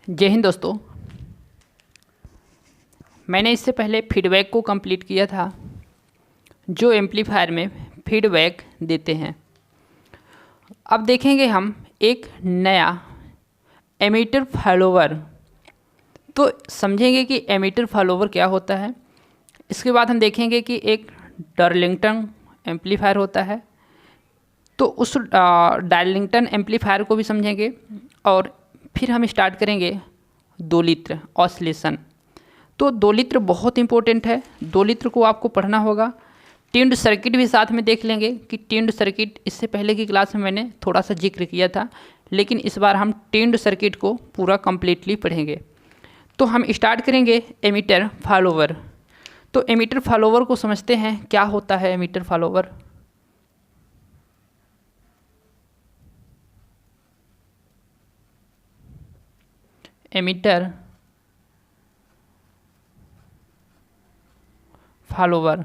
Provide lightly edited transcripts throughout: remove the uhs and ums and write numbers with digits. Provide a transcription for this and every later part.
जय हिंद दोस्तों। मैंने इससे पहले फीडबैक को कंप्लीट किया था, जो एम्पलीफायर में फीडबैक देते हैं। अब देखेंगे हम एक नया एमिटर फॉलोवर, तो समझेंगे कि एमिटर फॉलोवर क्या होता है। इसके बाद हम देखेंगे कि एक डार्लिंगटन एम्पलीफायर होता है, तो उस डार्लिंगटन एम्पलीफायर को भी समझेंगे। और फिर हम स्टार्ट करेंगे दोलित्र ऑसिलेशन। तो दोलित्र बहुत इंपॉर्टेंट है, दोलित्र को आपको पढ़ना होगा। ट्यून्ड सर्किट भी साथ में देख लेंगे कि ट्यून्ड सर्किट इससे पहले की क्लास में मैंने थोड़ा सा जिक्र किया था, लेकिन इस बार हम ट्यून्ड सर्किट को पूरा कंप्लीटली पढ़ेंगे। तो हम स्टार्ट करेंगे एमिटर फॉलोवर। तो एमिटर फॉलोवर को समझते हैं, क्या होता है एमिटर फॉलोवर। एमिटर फॉलोवर,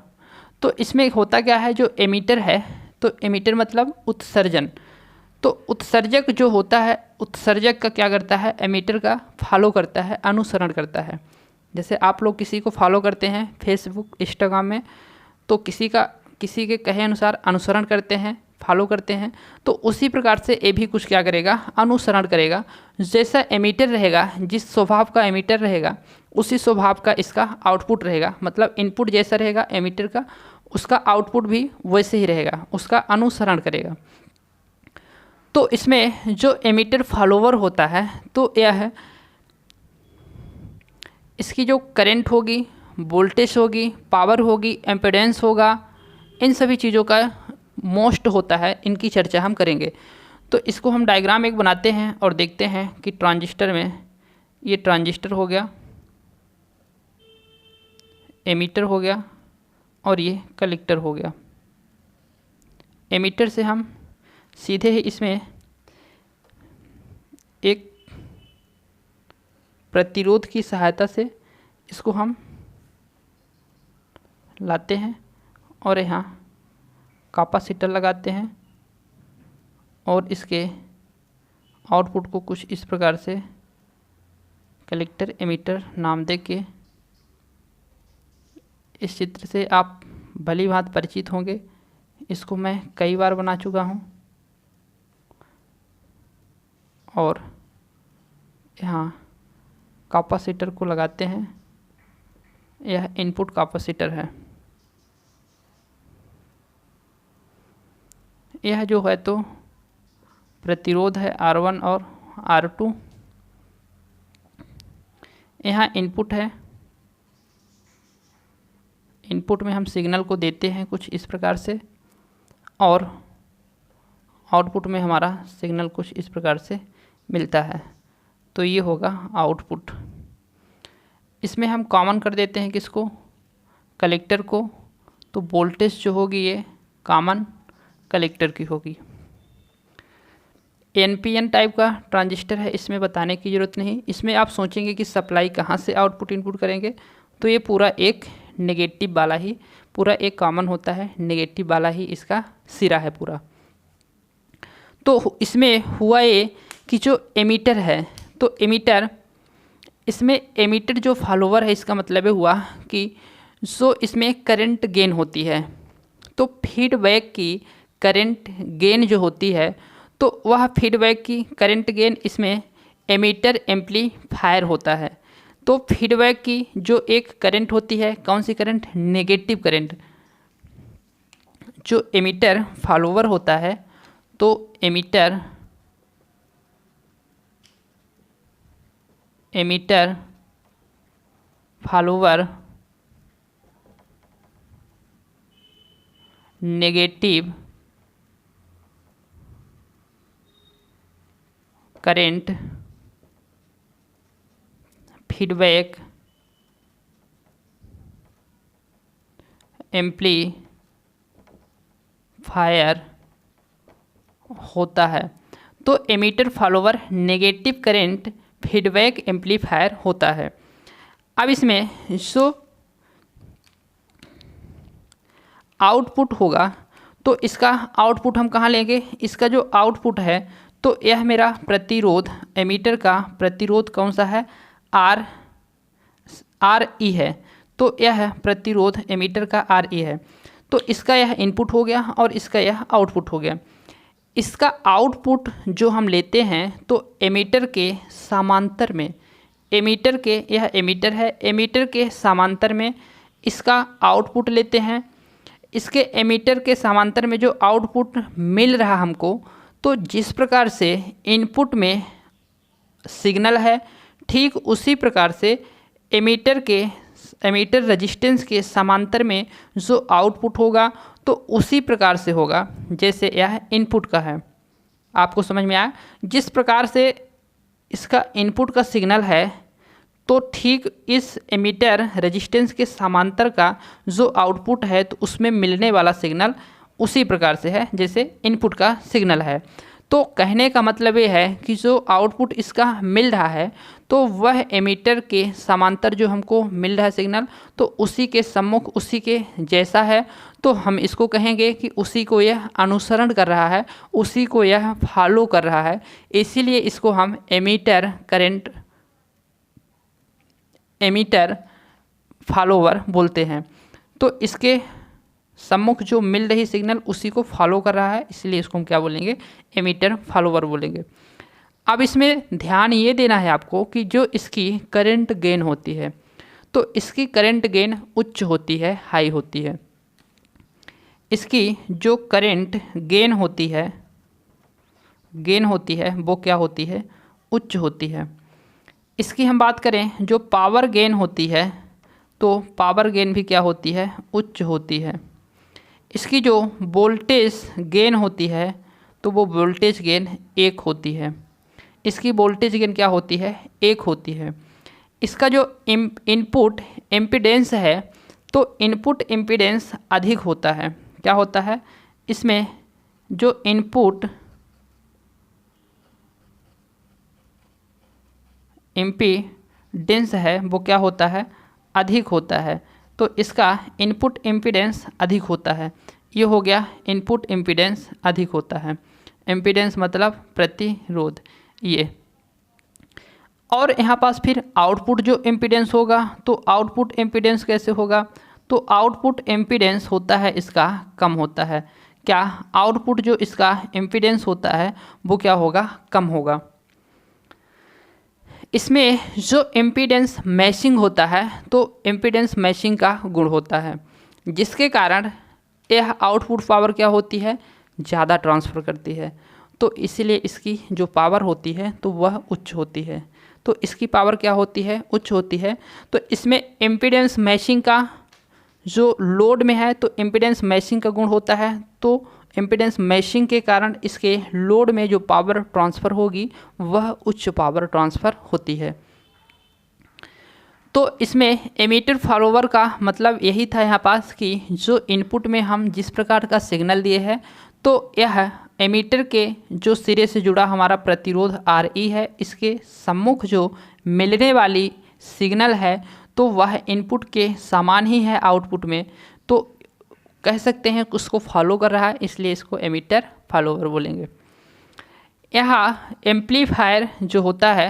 तो इसमें होता क्या है, जो एमिटर है, तो एमिटर मतलब उत्सर्जन। तो उत्सर्जक जो होता है, उत्सर्जक का क्या करता है, एमिटर का फॉलो करता है, अनुसरण करता है। जैसे आप लोग किसी को फॉलो करते हैं फेसबुक इंस्टाग्राम में, तो किसी के कहे अनुसार अनुसरण करते हैं, फॉलो करते हैं। तो उसी प्रकार से ये भी कुछ क्या करेगा, अनुसरण करेगा। जैसा एमिटर रहेगा, जिस स्वभाव का एमिटर रहेगा, उसी स्वभाव का इसका आउटपुट रहेगा। मतलब इनपुट जैसा रहेगा एमिटर का, उसका आउटपुट भी वैसे ही रहेगा, उसका अनुसरण करेगा। तो इसमें जो एमिटर फॉलोवर होता है, तो यह है, इसकी जो करंट होगी, वोल्टेज होगी, पावर होगी, एम्पीडेंस होगा, इन सभी चीज़ों का मोस्ट होता है, इनकी चर्चा हम करेंगे। तो इसको हम डायग्राम एक बनाते हैं और देखते हैं कि ट्रांजिस्टर में, ये ट्रांजिस्टर हो गया, एमिटर हो गया और ये कलेक्टर हो गया। एमिटर से हम सीधे ही इसमें एक प्रतिरोध की सहायता से इसको हम लाते हैं और यहाँ कैपेसिटर लगाते हैं और इसके आउटपुट को कुछ इस प्रकार से कलेक्टर एमिटर नाम दे के, इस चित्र से आप भली भांति परिचित होंगे। इसको मैं कई बार बना चुका हूँ। और यहाँ कैपेसिटर को लगाते हैं, यह इनपुट कैपेसिटर है। यह जो है तो प्रतिरोध है R1 और R2। यहाँ इनपुट है, इनपुट में हम सिग्नल को देते हैं कुछ इस प्रकार से, और आउटपुट में हमारा सिग्नल कुछ इस प्रकार से मिलता है। तो ये होगा आउटपुट। इसमें हम कॉमन कर देते हैं किसको, कलेक्टर को। तो वोल्टेज जो होगी ये कॉमन कलेक्टर की होगी। एनपीएन टाइप का ट्रांजिस्टर है, इसमें बताने की ज़रूरत नहीं। इसमें आप सोचेंगे कि सप्लाई कहाँ से आउटपुट इनपुट करेंगे, तो ये पूरा एक नेगेटिव वाला ही, पूरा एक कॉमन होता है, नेगेटिव वाला ही इसका सिरा है पूरा। तो इसमें हुआ ये कि जो एमिटर है, तो एमिटर, इसमें एमिटर जो फॉलोवर है, इसका मतलब ये हुआ कि जो इसमें करंट गेन होती है, तो फीडबैक की करंट गेन जो होती है, तो वह फीडबैक की करंट गेन इसमें एमिटर एम्पलीफायर होता है। तो फीडबैक की जो एक करंट होती है, कौन सी करंट, नेगेटिव करंट, जो एमिटर फॉलोवर होता है, तो emitter follower negative current feedback amplifier होता है। तो emitter follower negative current feedback amplifier होता है। अब इसमें जो आउटपुट होगा, तो इसका आउटपुट हम कहाँ लेंगे, इसका जो आउटपुट है, तो यह मेरा प्रतिरोध, एमीटर का प्रतिरोध कौन सा है, आर ई है। तो यह प्रतिरोध एमीटर का आर ई है। तो इसका यह इनपुट हो गया और इसका यह आउटपुट हो गया। इसका आउटपुट जो हम लेते हैं तो एमीटर के समांतर में, एमीटर के, यह एमीटर है, एमीटर के समांतर में इसका आउटपुट लेते हैं। इसके एमीटर के समांतर में जो आउटपुट मिल रहा हमको, तो जिस प्रकार से इनपुट में सिग्नल है ठीक उसी प्रकार से एमीटर रेजिस्टेंस के समांतर में जो आउटपुट होगा तो उसी प्रकार से होगा जैसे यह इनपुट का है। आपको समझ में आया? जिस प्रकार से इसका इनपुट का सिग्नल है तो ठीक इस एमीटर रेजिस्टेंस के समांतर का जो आउटपुट है तो उसमें मिलने वाला सिग्नल उसी प्रकार से है जैसे इनपुट का सिग्नल है। तो कहने का मतलब ये है कि जो आउटपुट इसका मिल रहा है तो वह एमीटर के समांतर जो हमको मिल रहा है सिग्नल तो उसी के सम्मुख, उसी के जैसा है। तो हम इसको कहेंगे कि उसी को यह अनुसरण कर रहा है, उसी को यह फॉलो कर रहा है। इसीलिए इसको हम एमीटर फॉलोवर बोलते हैं। तो इसके सम्मुख जो मिल रही सिग्नल उसी को फॉलो कर रहा है, इसलिए इसको हम क्या बोलेंगे, एमीटर फॉलोवर बोलेंगे। अब इसमें ध्यान ये देना है आपको कि जो इसकी करंट गेन होती है तो इसकी करंट गेन उच्च होती है, हाई होती है। इसकी जो करंट गेन होती है वो क्या होती है, उच्च होती है। इसकी हम बात करें जो पावर गेन होती है तो पावर गेन भी क्या होती है, उच्च होती है। इसकी जो वोल्टेज गेन होती है तो वो वोल्टेज गेन 1 होती है। इसकी वोल्टेज गेन क्या होती है, 1 होती है। इसका जो इनपुट इम्पीडेंस है तो इनपुट इम्पीडेंस अधिक होता है। क्या होता है, इसमें जो इनपुट इम्पीडेंस है वो क्या होता है, अधिक होता है। तो इसका इनपुट इम्पीडेंस अधिक होता है। ये हो गया इनपुट इम्पीडेंस अधिक होता है। इम्पीडेंस मतलब प्रतिरोध ये। और यहाँ पास फिर आउटपुट जो इम्पीडेंस होगा तो आउटपुट इम्पीडेंस कैसे होगा, तो आउटपुट इम्पीडेंस होता है इसका कम होता है। क्या, आउटपुट जो इसका इम्पीडेंस होता है वो क्या होगा, कम होगा। इसमें जो इम्पीडेंस मैचिंग होता है तो इम्पीडेंस मैचिंग का गुण होता है, जिसके कारण यह आउटपुट पावर क्या होती है, ज़्यादा ट्रांसफ़र करती है। तो इसलिए इसकी जो पावर होती है तो वह उच्च होती है। तो इसकी पावर क्या होती है, उच्च होती है। तो इसमें इम्पीडेंस मैचिंग का जो लोड में है तो इम्पीडेंस मैचिंग का गुण होता है। तो इम्पीडेंस मैचिंग के कारण इसके लोड में जो पावर ट्रांसफ़र होगी वह उच्च पावर ट्रांसफ़र होती है। तो इसमें एमीटर फॉलोवर का मतलब यही था यहाँ पास कि जो इनपुट में हम जिस प्रकार का सिग्नल दिए हैं तो यह एमीटर के जो सिरे से जुड़ा हमारा प्रतिरोध आर ई है, इसके सम्मुख जो मिलने वाली सिग्नल है तो वह इनपुट के समान ही है आउटपुट में। तो कह सकते हैं उसको फॉलो कर रहा है, इसलिए इसको एमीटर फॉलोवर बोलेंगे। यहाँ एम्पलीफायर जो होता है,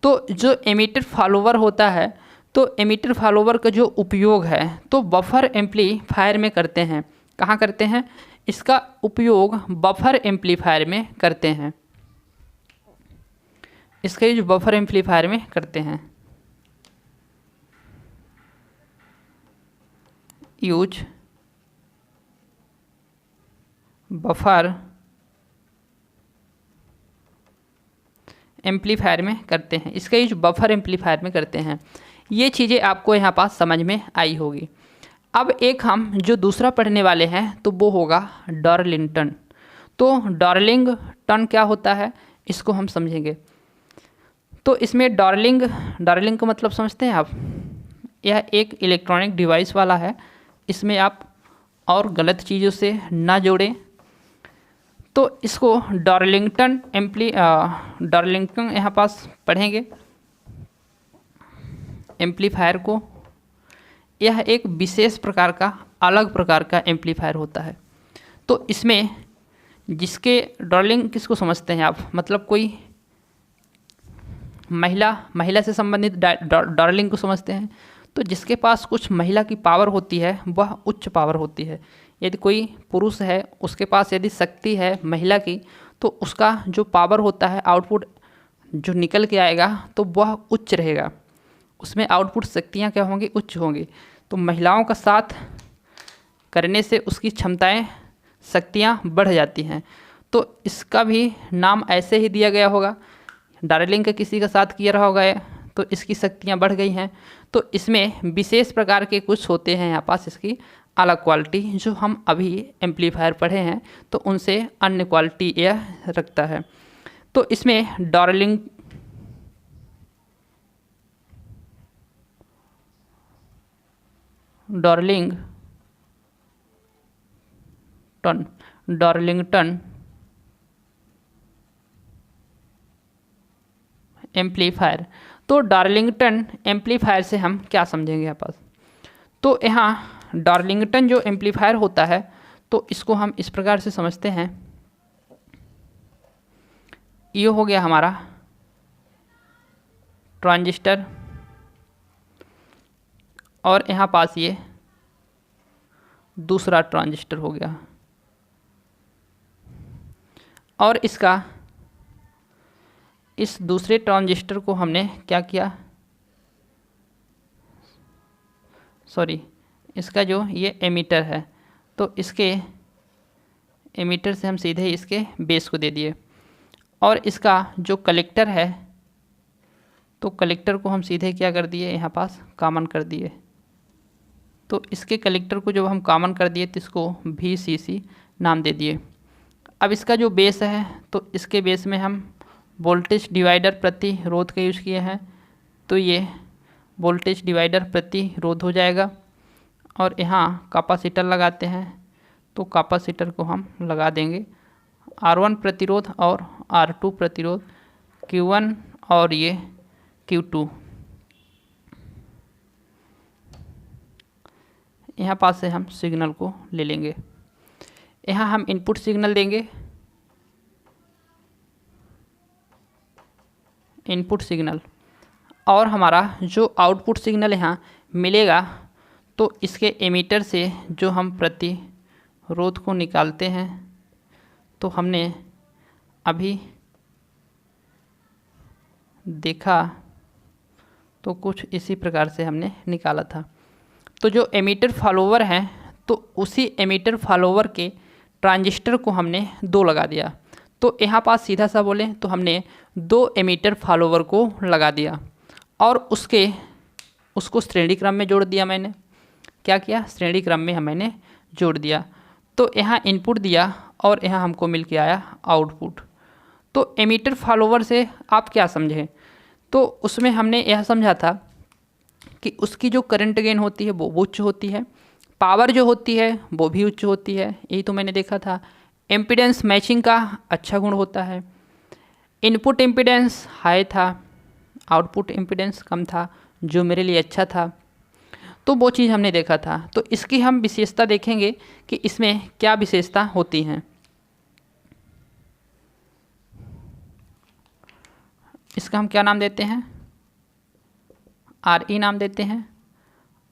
तो जो एमीटर फॉलोवर होता है तो एमीटर फॉलोवर का जो उपयोग है तो बफर एम्पलीफायर में करते हैं। कहाँ करते हैं, इसका उपयोग बफर एम्पलीफायर में करते हैं। इसका यूज बफर एम्पलीफायर में करते हैं। यूज बफर एम्पलीफायर में करते हैं। इसका यूज बफर एम्पलीफायर में करते हैं। ये चीज़ें आपको यहाँ पास समझ में आई होगी। अब एक हम जो दूसरा पढ़ने वाले हैं तो वो होगा डार्लिंगटन। तो डार्लिंगटन क्या होता है इसको हम समझेंगे। तो इसमें डार्लिंग का मतलब समझते हैं आप, यह एक इलेक्ट्रॉनिक डिवाइस वाला है। इसमें आप और गलत चीज़ों से ना जोड़ें। तो इसको डार्लिंगटन यहाँ पास पढ़ेंगे एम्पलीफायर को। यह एक विशेष प्रकार का, अलग प्रकार का एम्पलीफायर होता है। तो इसमें जिसके डार्लिंग किसको समझते हैं आप, मतलब कोई महिला से संबंधित डार्लिंग को समझते हैं। तो जिसके पास कुछ महिला की पावर होती है वह उच्च पावर होती है। यदि कोई पुरुष है उसके पास यदि शक्ति है महिला की, तो उसका जो पावर होता है, आउटपुट जो निकल के आएगा तो वह उच्च रहेगा, उसमें आउटपुट शक्तियाँ क्या होंगी, उच्च होंगी। तो महिलाओं का साथ करने से उसकी क्षमताएं, शक्तियाँ बढ़ जाती हैं। तो इसका भी नाम ऐसे ही दिया गया होगा। डार्लिंग का किसी का साथ किया रहा होगा तो इसकी शक्तियाँ बढ़ गई हैं। तो इसमें विशेष प्रकार के कुछ होते हैं यहाँ पास इसकी अलग क्वालिटी, जो हम अभी एम्पलीफायर पढ़े हैं तो उनसे अन्य क्वालिटी यह रखता है। तो इसमें डार्लिंग डार्लिंगटन एम्पलीफायर। तो डार्लिंगटन एम्पलीफायर से हम क्या समझेंगे यहाँ पास, तो यहाँ डार्लिंगटन जो एम्पलीफायर होता है तो इसको हम इस प्रकार से समझते हैं। ये हो गया हमारा ट्रांजिस्टर और यहाँ पास ये दूसरा ट्रांजिस्टर हो गया, और इसका इस दूसरे ट्रांजिस्टर को हमने क्या किया, सॉरी, इसका जो ये एमीटर है तो इसके एमीटर से हम सीधे इसके बेस को दे दिए, और इसका जो कलेक्टर है तो कलेक्टर को हम सीधे क्या कर दिए, यहाँ पास कॉमन कर दिए। तो इसके कलेक्टर को जब हम कॉमन कर दिए तो इसको VCC नाम दे दिए। अब इसका जो बेस है तो इसके बेस में हम वोल्टेज डिवाइडर प्रतिरोध का यूज़ किए हैं, तो ये वोल्टेज डिवाइडर प्रतिरोध हो जाएगा। और यहाँ कैपेसिटर लगाते हैं तो कैपेसिटर को हम लगा देंगे R1 प्रतिरोध और R2 प्रतिरोध, Q1 और ये Q2। यहाँ पास से हम सिग्नल को ले लेंगे, यहाँ हम इनपुट सिग्नल देंगे, इनपुट सिग्नल, और हमारा जो आउटपुट सिग्नल यहाँ मिलेगा तो इसके एमीटर से जो हम प्रतिरोध को निकालते हैं, तो हमने अभी देखा तो कुछ इसी प्रकार से हमने निकाला था। तो जो एमीटर फॉलोवर हैं तो उसी एमीटर फॉलोवर के ट्रांजिस्टर को हमने 2 लगा दिया। तो यहाँ पास सीधा सा बोलें तो हमने 2 एमीटर फॉलोवर को लगा दिया और उसको श्रेणी क्रम में जोड़ दिया। मैंने क्या किया, श्रेणी क्रम में मैंने जोड़ दिया। तो यहाँ इनपुट दिया और यहाँ हमको मिल के आया आउटपुट। तो एमीटर फॉलोवर से आप क्या समझें, तो उसमें हमने यह समझा था कि उसकी जो करंट गेन होती है वो उच्च होती है, पावर जो होती है वो भी उच्च होती है, यही तो मैंने देखा था। इम्पीडेंस मैचिंग का अच्छा गुण होता है, इनपुट इम्पीडेंस हाई था, आउटपुट इम्पीडेंस कम था, जो मेरे लिए अच्छा था। तो वो चीज़ हमने देखा था। तो इसकी हम विशेषता देखेंगे कि इसमें क्या विशेषता होती हैं। इसका हम क्या नाम देते हैं, RE नाम देते हैं।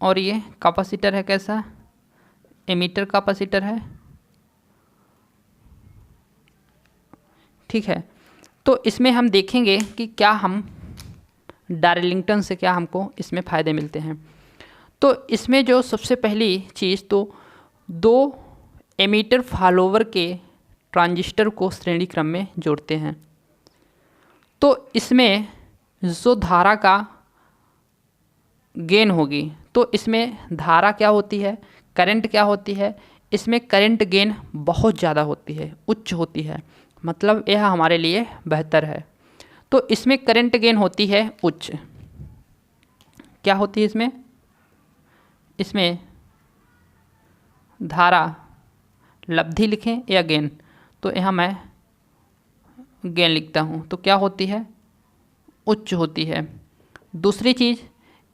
और ये कैपेसिटर है, कैसा, एमीटर कैपेसिटर है, ठीक है। तो इसमें हम देखेंगे कि क्या हम डार्लिंगटन से क्या हमको इसमें फ़ायदे मिलते हैं। तो इसमें जो सबसे पहली चीज़, तो 2 एमीटर फॉलोवर के ट्रांजिस्टर को श्रेणी क्रम में जोड़ते हैं। तो इसमें जो धारा का गेन होगी, तो इसमें धारा क्या होती है, करंट क्या होती है, इसमें करंट गेन बहुत ज़्यादा होती है, उच्च होती है, मतलब यह हमारे लिए बेहतर है। तो इसमें करंट गेन होती है उच्च। क्या होती है इसमें, इसमें धारा लब्धि लिखें या गेन, तो यहाँ मैं गेन लिखता हूँ, तो क्या होती है, उच्च होती है। दूसरी चीज़,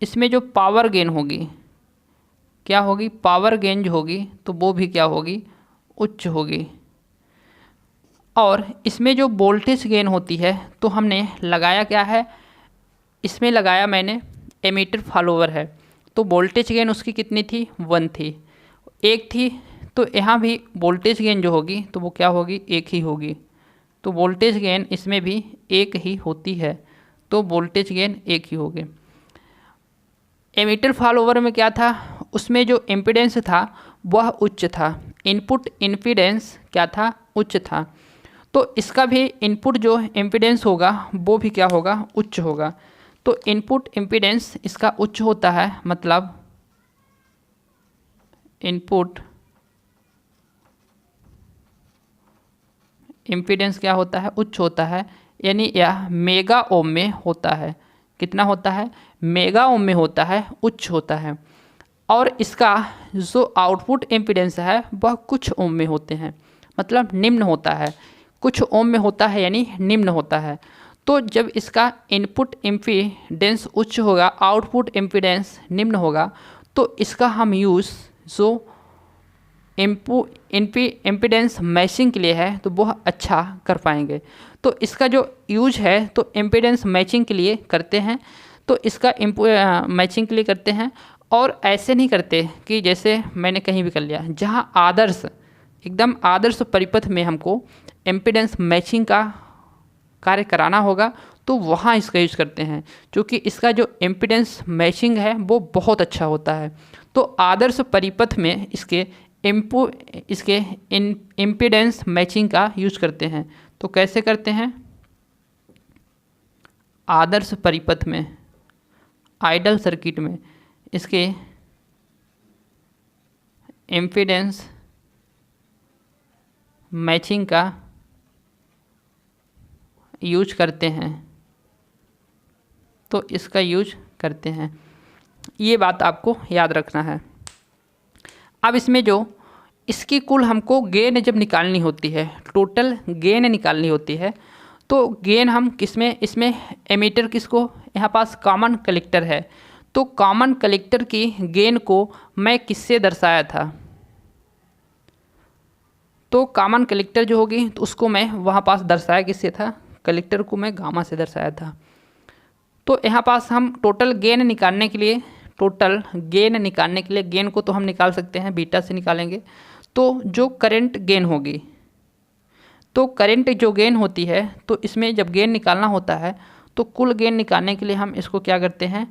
इसमें जो पावर गेन होगी, क्या होगी, पावर गेन जो होगी तो वो भी क्या होगी, उच्च होगी। और इसमें जो वोल्टेज गेन होती है तो हमने लगाया क्या है, इसमें लगाया मैंने एमीटर फॉलोवर है, तो वोल्टेज गेन उसकी कितनी थी, 1 थी, 1 थी। तो यहाँ भी वोल्टेज गेन जो होगी तो वो क्या होगी, 1 ही होगी। तो वोल्टेज गेन इसमें भी 1 ही होती है, तो वोल्टेज गेन 1 ही होगी। एमीटर फॉलोवर में क्या था, उसमें जो इम्पीडेंस था वह उच्च था, इनपुट इम्पीडेंस क्या था, उच्च था। तो इसका भी इनपुट जो इम्पीडेंस होगा वो भी क्या होगा, उच्च होगा। तो इनपुट इम्पीडेंस इसका उच्च होता है, मतलब इनपुट इम्पीडेंस क्या होता है, उच्च होता है, यानी यह मेगा ओम में होता है। कितना होता है, मेगा ओम में होता है, उच्च होता है। और इसका जो आउटपुट इम्पीडेंस है वह कुछ ओम में होते हैं, मतलब निम्न होता है। कुछ ओम में होता है यानी निम्न होता है। तो जब इसका इनपुट इम्पीडेंस उच्च होगा, आउटपुट इम्पीडेंस निम्न होगा, तो इसका हम यूज़ जो इम्पीडेंस मैचिंग के लिए है तो वह अच्छा कर पाएंगे। तो इसका जो यूज है तो इम्पीडेंस मैचिंग के लिए करते हैं, तो इसका मैचिंग के लिए करते हैं। और ऐसे नहीं करते कि जैसे मैंने कहीं भी कर लिया, जहाँ आदर्श एकदम आदर्श परिपथ में हमको इम्पीडेंस मैचिंग का कार्य कराना होगा तो वहाँ इसका यूज़ करते हैं, क्योंकि इसका जो इम्पीडेंस मैचिंग है वो बहुत अच्छा होता है। तो आदर्श परिपथ में इसके इम्पीडेंस मैचिंग का यूज करते हैं। तो कैसे करते हैं, आदर्श परिपथ में, आइडल सर्किट में इसके इम्पीडेंस मैचिंग का यूज करते हैं। तो इसका यूज करते हैं, ये बात आपको याद रखना है। अब इसमें जो इसकी कुल हमको गेन जब निकालनी होती है, टोटल गेन निकालनी होती है, तो गेन हम किसमें, इसमें एमीटर किसको, यहाँ पास कॉमन कलेक्टर है, तो कॉमन कलेक्टर की गेन को मैं किससे दर्शाया था, तो कॉमन कलेक्टर जो होगी तो उसको मैं वहाँ पास दर्शाया किससे था, कलेक्टर को मैं गामा से दर्शाया था। तो यहाँ पास हम टोटल गेन निकालने के लिए, गेन को तो हम निकाल सकते हैं, बीटा से निकालेंगे। तो जो करंट गेन होगी, तो करंट जो गेन होती है, तो इसमें जब गेन निकालना होता है तो कुल गेन निकालने के लिए हम इसको क्या करते हैं,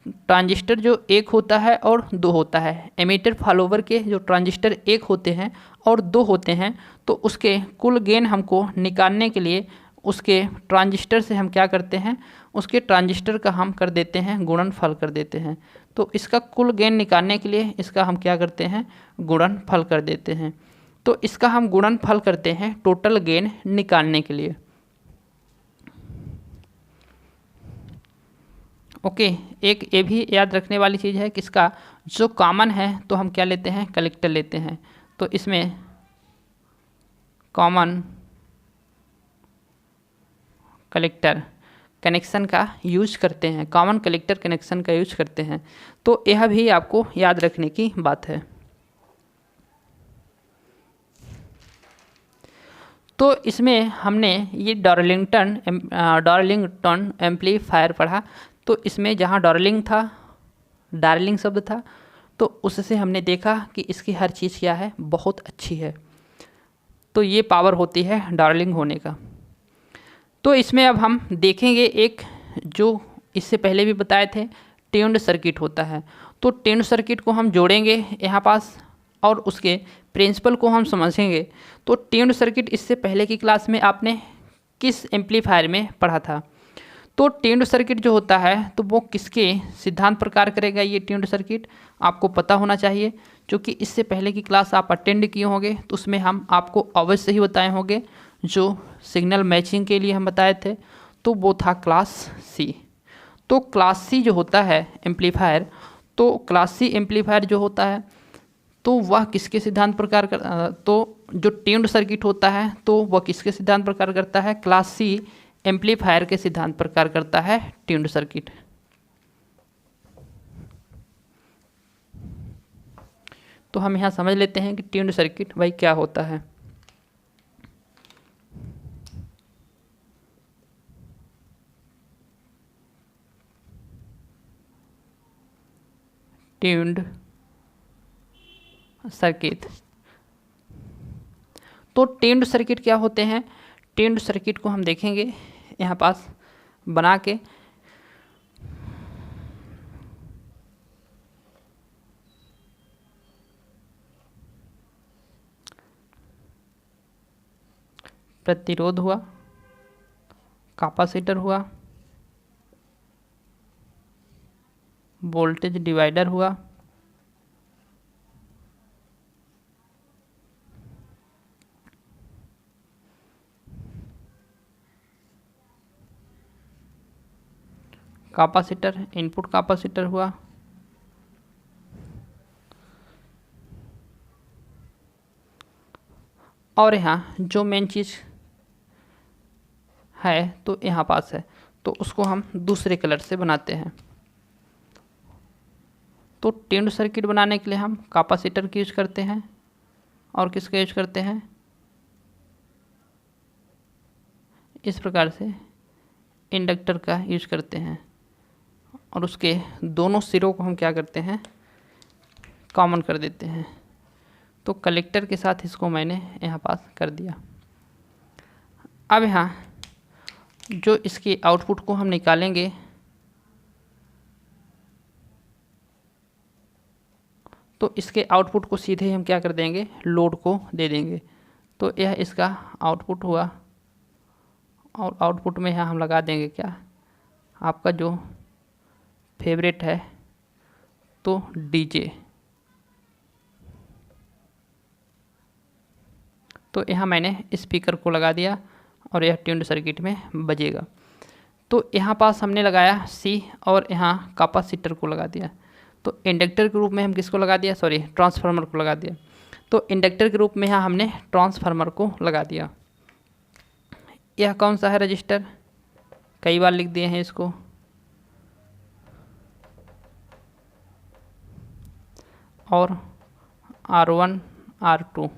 ट्रांजिस्टर जो एक होता है और दो होता है, एमीटर फॉलोवर के जो ट्रांजिस्टर एक होते हैं और दो होते हैं, तो उसके कुल गेन हमको निकालने के लिए उसके ट्रांजिस्टर से हम क्या करते हैं, उसके ट्रांजिस्टर का हम कर देते हैं गुणनफल कर देते हैं। तो इसका कुल गेन निकालने के लिए इसका हम क्या करते हैं, गुणनफल कर देते हैं। तो इसका हम गुणनफल करते हैं टोटल गेन निकालने के लिए। ओके, एक ये भी याद रखने वाली चीज़ है कि इसका जो कॉमन है तो हम क्या लेते हैं, कलेक्टर लेते हैं। तो इसमें कॉमन कलेक्टर कनेक्शन का यूज करते हैं, कॉमन कलेक्टर कनेक्शन का यूज करते हैं। तो यह भी आपको याद रखने की बात है। तो इसमें हमने ये डार्लिंगटन एम्पलीफायर पढ़ा। तो इसमें जहाँ डार्लिंग शब्द था, तो उससे हमने देखा कि इसकी हर चीज़ क्या है, बहुत अच्छी है। तो ये पावर होती है डार्लिंग होने का। तो इसमें अब हम देखेंगे एक जो इससे पहले भी बताए थे, ट्यून्ड सर्किट होता है। तो ट्यून्ड सर्किट को हम जोड़ेंगे यहाँ पास और उसके प्रिंसिपल को हम समझेंगे। तो ट्यून्ड सर्किट इससे पहले की क्लास में आपने किस एम्पलीफायर में पढ़ा था। तो ट्यून्ड सर्किट जो होता है तो वो किसके सिद्धांत पर कार्य करेगा, ये ट्यून्ड सर्किट आपको पता होना चाहिए, क्योंकि इससे पहले की क्लास आप अटेंड किए होंगे तो उसमें हम आपको अवश्य ही बताए होंगे। जो सिग्नल मैचिंग के लिए हम बताए थे तो वो था क्लास सी। तो क्लास सी जो होता है एम्पलीफायर, तो क्लास सी एम्पलीफायर जो होता है तो वह किसके सिद्धांत पर कार्य कर, तो जो ट्यून्ड सर्किट होता है तो वह किसके सिद्धांत पर कार्य करता है, क्लास सी एम्पलीफायर के सिद्धांत पर कार्य करता है ट्यून्ड सर्किट। तो हम यहाँ समझ लेते हैं कि ट्यून्ड सर्किट भाई क्या होता है। Tuned circuit. तो ट्यून्ड सर्किट क्या होते हैं? ट्यून्ड सर्किट को हम देखेंगे यहाँ पास बना के। प्रतिरोध हुआ, कैपेसिटर हुआ, वोल्टेज डिवाइडर हुआ, कैपेसिटर, इनपुट कैपेसिटर हुआ, और यहाँ जो मेन चीज़ है तो यहाँ पास है, तो उसको हम दूसरे कलर से बनाते हैं। तो ट्यून्ड सर्किट बनाने के लिए हम कैपेसिटर की यूज करते हैं और किसका यूज करते हैं? इस प्रकार से इंडक्टर का यूज करते हैं, और उसके दोनों सिरों को हम क्या करते हैं? कॉमन कर देते हैं। तो कलेक्टर के साथ इसको मैंने यहाँ पास कर दिया। अब यहाँ जो इसके आउटपुट को हम निकालेंगे, तो इसके आउटपुट को सीधे हम क्या कर देंगे? लोड को दे देंगे। तो यह इसका आउटपुट हुआ, और आउटपुट में यहाँ हम लगा देंगे क्या? आपका जो फेवरेट है तो डीजे। तो यहाँ मैंने स्पीकर को लगा दिया और यह ट्यून्ड सर्किट में बजेगा। तो यहाँ पास हमने लगाया सी और यहाँ कैपेसिटर को लगा दिया। तो इंडक्टर के रूप में हम किसको लगा दिया? सॉरी, ट्रांसफार्मर को लगा दिया। तो इंडक्टर के रूप में यहाँ हमने ट्रांसफार्मर को लगा दिया। यह कौन सा है रजिस्टर? कई बार लिख दिए हैं इसको। और R1 R2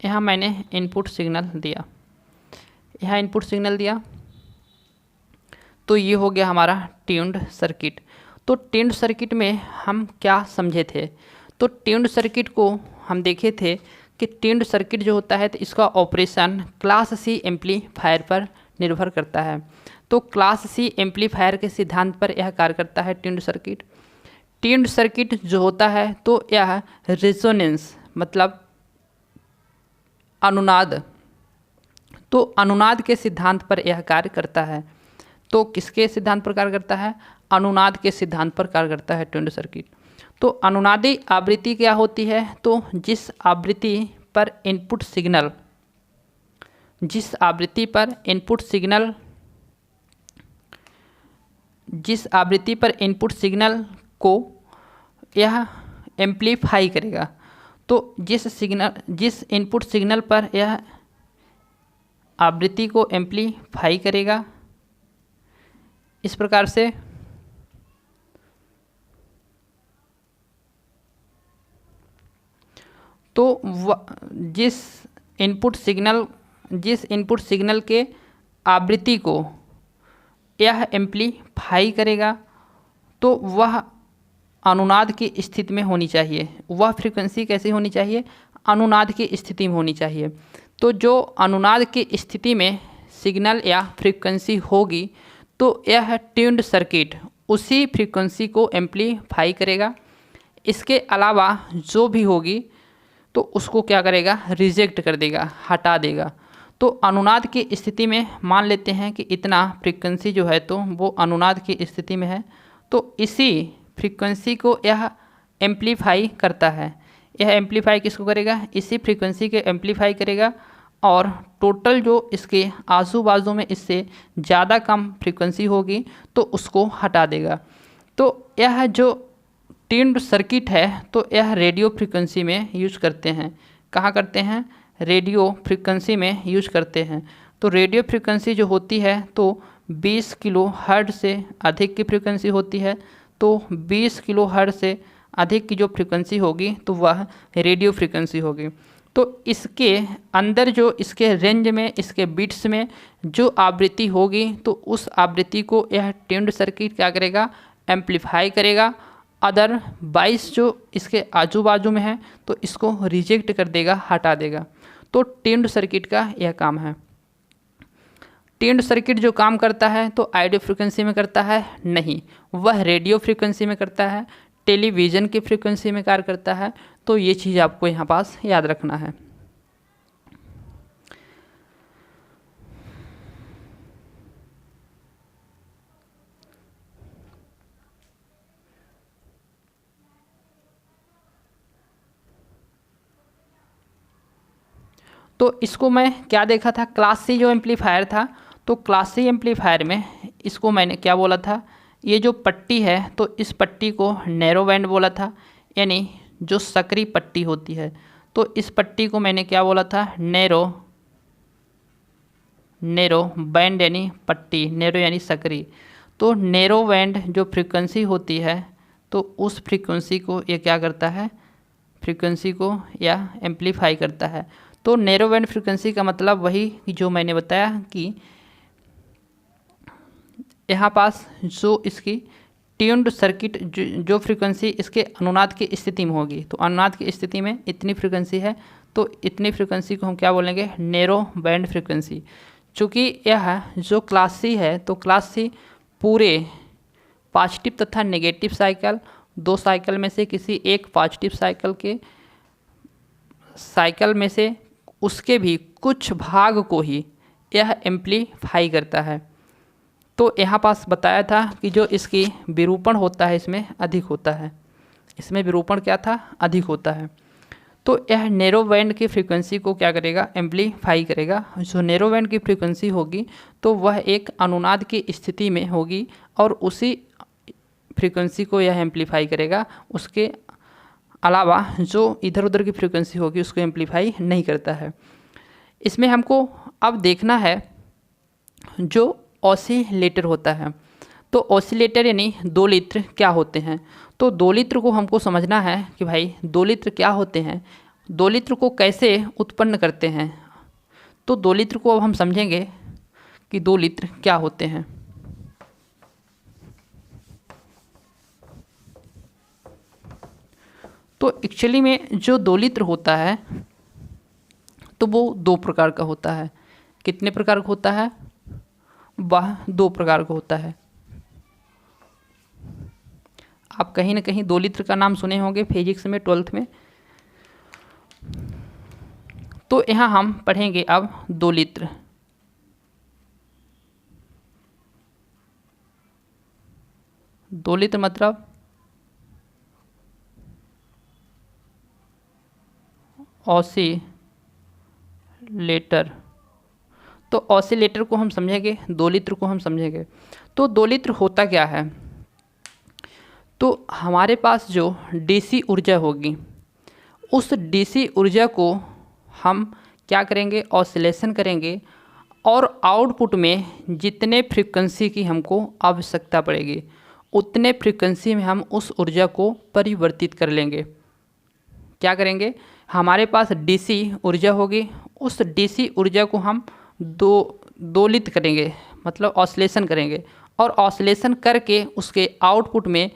यहाँ मैंने इनपुट सिग्नल दिया, यहाँ इनपुट सिग्नल दिया। तो ये हो गया हमारा ट्यून्ड सर्किट। तो ट्यून्ड सर्किट में हम क्या समझे थे? तो ट्यून्ड सर्किट को हम देखे थे कि ट्यून्ड सर्किट जो होता है तो इसका ऑपरेशन क्लास सी एम्पलीफायर पर निर्भर करता है। तो क्लास सी एम्पलीफायर के सिद्धांत पर यह कार्य करता है ट्यून्ड सर्किट। ट्यून्ड सर्किट जो होता है तो यह रेजोनेंस मतलब अनुनाद, तो अनुनाद के सिद्धांत पर यह कार्य करता है। तो किसके सिद्धांत पर कार्य करता है? अनुनाद के सिद्धांत पर कार्य करता है ट्यून्ड सर्किट। तो अनुनादी आवृत्ति क्या होती है? तो जिस आवृत्ति पर इनपुट सिग्नल, जिस आवृत्ति पर इनपुट सिग्नल को यह एम्पलीफाई करेगा। तो जिस इनपुट सिग्नल पर यह आवृत्ति को एम्पलीफाई करेगा, इस प्रकार से तो जिस इनपुट सिग्नल के आवृत्ति को यह एम्पलीफाई करेगा, तो वह अनुनाद की स्थिति में होनी चाहिए। वह फ्रीक्वेंसी कैसी होनी चाहिए? अनुनाद की स्थिति में होनी चाहिए। तो जो अनुनाद की स्थिति में सिग्नल या फ्रीक्वेंसी होगी, तो यह ट्यून्ड सर्किट उसी फ्रीक्वेंसी को एम्पलीफाई करेगा। इसके अलावा जो भी होगी तो उसको क्या करेगा? रिजेक्ट कर देगा, हटा देगा। तो अनुनाद की स्थिति में मान लेते हैं कि इतना फ्रीक्वेंसी जो है तो वो अनुनाद की स्थिति में है, तो इसी फ्रीक्वेंसी को यह एम्पलीफाई करता है। यह एम्पलीफाई किसको करेगा? इसी फ्रीक्वेंसी के एम्पलीफाई करेगा, और टोटल जो इसके आजू बाजू में इससे ज़्यादा कम फ्रीक्वेंसी होगी तो उसको हटा देगा। तो यह जो ट्यून्ड सर्किट है तो यह रेडियो फ्रीक्वेंसी में यूज करते हैं। कहाँ करते हैं? रेडियो फ्रीक्वेंसी में यूज करते हैं। तो रेडियो फ्रीक्वेंसी जो होती है तो 20 किलो हर्ट्ज से अधिक की फ्रीक्वेंसी होती है। तो 20 किलो हर्ट्ज से अधिक की जो फ्रीक्वेंसी होगी तो वह रेडियो फ्रीक्वेंसी होगी। तो इसके अंदर जो इसके रेंज में, इसके बिट्स में जो आवृत्ति होगी तो उस आवृत्ति को यह ट्यून्ड सर्किट क्या करेगा? एम्पलीफाई करेगा, अदर 22 जो इसके आजू बाजू में है तो इसको रिजेक्ट कर देगा, हटा देगा। तो ट्यून्ड सर्किट का यह काम है। ट्यून्ड सर्किट जो काम करता है तो ऑडियो फ्रीक्वेंसी में करता है नहीं, वह रेडियो फ्रीक्वेंसी में करता है, टेलीविज़न की फ्रीक्वेंसी में कार्य करता है। तो ये चीज़ आपको यहाँ पास याद रखना है। तो इसको मैं क्या देखा था, क्लास सी जो एम्पलीफायर था, तो क्लास सी एम्पलीफायर में इसको मैंने क्या बोला था, ये जो पट्टी है तो इस पट्टी को नैरो बैंड बोला था, यानी जो सकरी पट्टी होती है तो इस पट्टी को मैंने क्या बोला था, नैरो बैंड यानी पट्टी, नैरो यानी सकरी। तो नैरो बैंड जो फ्रीक्वेंसी होती है तो उस फ्रीक्वेंसी को ये क्या करता है, फ्रीक्वेंसी को या एम्पलीफाई करता है। तो नैरो बैंड फ्रीक्वेंसी का मतलब वही जो मैंने बताया कि यहाँ पास जो इसकी ट्यून्ड सर्किट जो फ्रीक्वेंसी इसके अनुनाद की स्थिति में होगी, तो अनुनाद की स्थिति में इतनी फ्रीक्वेंसी है तो इतनी फ्रीक्वेंसी को हम क्या बोलेंगे, नैरो बैंड फ्रीक्वेंसी। चूँकि यह जो क्लास सी है तो क्लास सी पूरे पॉजिटिव तथा नेगेटिव साइकिल, दो साइकिल में से किसी एक पॉजिटिव साइकिल में से उसके भी कुछ भाग को ही यह एम्पलीफाई करता है। तो यहाँ पास बताया था कि जो इसकी विरूपण होता है इसमें अधिक होता है, इसमें विरूपण क्या था, अधिक होता है। तो यह नैरो बैंड की फ्रीक्वेंसी को क्या करेगा, एम्पलीफाई करेगा। जो नैरो बैंड की फ्रीक्वेंसी होगी तो वह एक अनुनाद की स्थिति में होगी और उसी फ्रीक्वेंसी को यह एम्पलीफाई करेगा, उसके अलावा जो इधर उधर की फ्रीक्वेंसी होगी उसको एम्पलीफाई नहीं करता है। इसमें हमको अब देखना है जो ऑसिलेटर होता है। तो ऑसिलेटर यानी दोलित्र क्या होते हैं। तो दोलित्र को हमको समझना है कि भाई दोलित्र क्या होते हैं, दोलित्र को कैसे उत्पन्न करते हैं। तो दोलित्र को अब हम समझेंगे कि दोलित्र क्या होते हैं। तो एक्चुअली में जो दोलित्र होता है तो वो दो प्रकार का होता है। कितने प्रकार का होता है, वह दो प्रकार का होता है। आप कहीं ना कहीं दोलित्र का नाम सुने होंगे फिजिक्स में 12th में। तो यहाँ हम पढ़ेंगे अब दोलित्र। दोलित्र मतलब ऑसिलेटर। तो ऑसिलेटर को हम समझेंगे, दोलित्र को हम समझेंगे। तो दोलित्र होता क्या है, तो हमारे पास जो डीसी ऊर्जा होगी उस डीसी ऊर्जा को हम क्या करेंगे, ऑसिलेशन करेंगे और आउटपुट में जितने फ्रीक्वेंसी की हमको आवश्यकता पड़ेगी उतने फ्रीक्वेंसी में हम उस ऊर्जा को परिवर्तित कर लेंगे। क्या करेंगे, हमारे पास डीसी ऊर्जा होगी, उस डीसी ऊर्जा को हम दोलित करेंगे, मतलब ऑसिलेशन करेंगे और ऑसिलेशन करके उसके आउटपुट में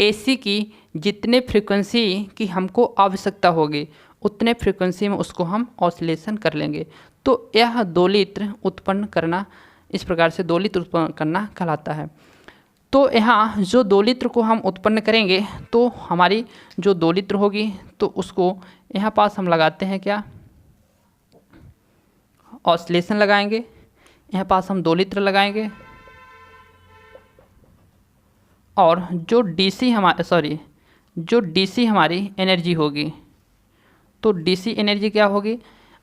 एसी की जितने फ्रीक्वेंसी की हमको आवश्यकता होगी उतने फ्रीक्वेंसी में उसको हम ऑसिलेशन कर लेंगे। तो यह दोलित्र उत्पन्न करना, इस प्रकार से दोलित्र उत्पन्न करना कहलाता है। तो यहाँ जो दोलित्र को हम उत्पन्न करेंगे तो हमारी जो दोलित्र होगी तो उसको यहाँ पास हम लगाते हैं क्या, ऑसिलेशन लगाएंगे, यहाँ पास हम दोलित्र लगाएंगे और जो डीसी हमारी एनर्जी होगी तो डीसी एनर्जी क्या होगी,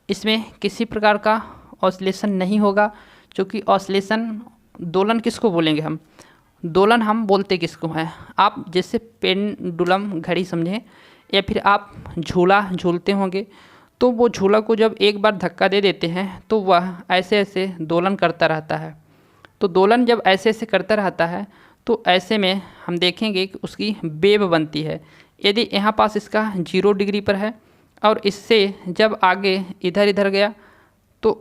इसमें किसी प्रकार का ऑसिलेशन नहीं होगा। क्योंकि ऑसिलेशन, दोलन किसको बोलेंगे हम, दोलन हम बोलते किसको हैं, आप जैसे पेंडुलम घड़ी समझें या फिर आप झूला झूलते होंगे तो वो झूला को जब एक बार धक्का दे देते हैं तो वह ऐसे ऐसे दोलन करता रहता है। तो दोलन जब ऐसे ऐसे करता रहता है तो ऐसे में हम देखेंगे कि उसकी वेव बनती है। यदि यहाँ पास इसका 0 डिग्री पर है और इससे जब आगे इधर इधर गया तो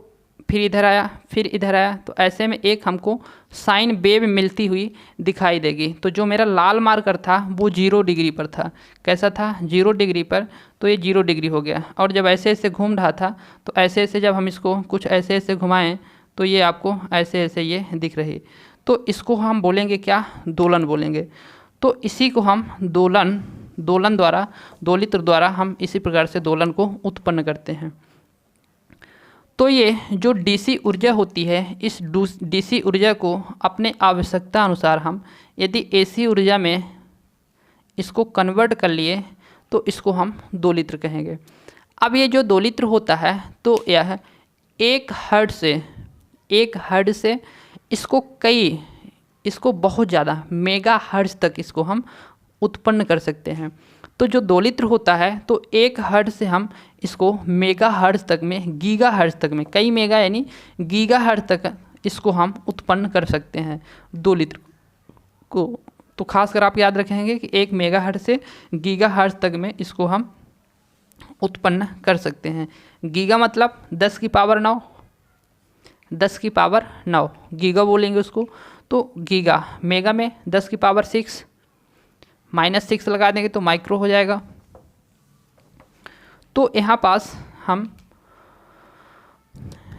फिर इधर आया, फिर इधर आया, तो ऐसे में एक हमको साइन वेव मिलती हुई दिखाई देगी। तो जो मेरा लाल मार्कर था वो 0 डिग्री पर था। कैसा था? 0 डिग्री पर। तो ये 0 डिग्री हो गया। और जब ऐसे ऐसे घूम रहा था तो ऐसे ऐसे जब हम इसको कुछ ऐसे ऐसे घुमाएं तो ये आपको ऐसे ऐसे ये दिख रही। तो इसको हम बोलेंगे क्या? दोलन बोलेंगे। तो इसी को हम दोलन द्वारा, दोलित्र द्वारा हम इसी प्रकार से दोलन को उत्पन्न करते हैं। तो ये जो डीसी ऊर्जा होती है, इस डीसी ऊर्जा को अपने आवश्यकता अनुसार हम यदि एसी ऊर्जा में इसको कन्वर्ट कर लिए तो इसको हम दोलित्र कहेंगे। अब ये जो दोलित्र होता है तो यह 1 हर्ट्ज से इसको बहुत ज़्यादा मेगा हर्ट्ज तक इसको हम उत्पन्न कर सकते हैं। तो जो दोलित्र होता है तो 1 हर्ट्ज से हम इसको मेगा हर्ट्ज तक में, गीगा हर्ट्ज तक में, कई मेगा यानी गीगा हर्ट्ज तक इसको हम उत्पन्न कर सकते हैं दोलित्र को। तो खासकर आप याद रखेंगे कि 1 मेगा हर्ट्ज से गीगा हर्ट्ज तक में इसको हम उत्पन्न कर सकते हैं। गीगा मतलब 10 की पावर 9, 10 की पावर 9 गीगा बोलेंगे उसको। तो गीगा, मेगा में 10 की पावर 6, -6 लगा देंगे तो माइक्रो हो जाएगा। तो यहाँ पास हम